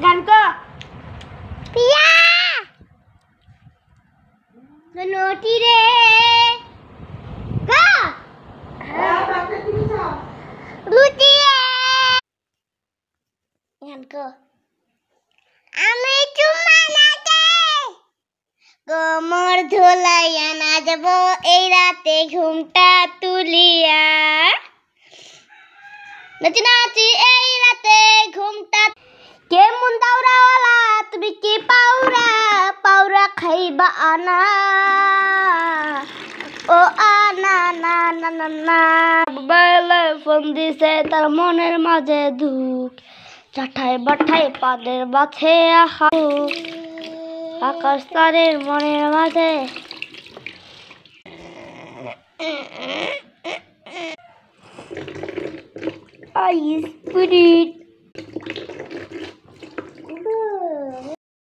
গান কো পিয়া নোটি রে গা রুটি গান কো আমি চুম্মা নাতে কোমর ধুলাইয়া নাচব এই রাতে ঘুমটা তুলিয়া নাচি নাচি এই রাতে ঘুমটা কেমন দাউরাওয়ালা তুমি কি পাউরা পাউরা খাইবা আনা ও আনা না না না না বেলা ফোন দিছে তার মনের মাঝে দুঃখ চাঠাই বাঠাই পাদের বাছে আকাশ তারের মনের মাঝে আই স্পিরিট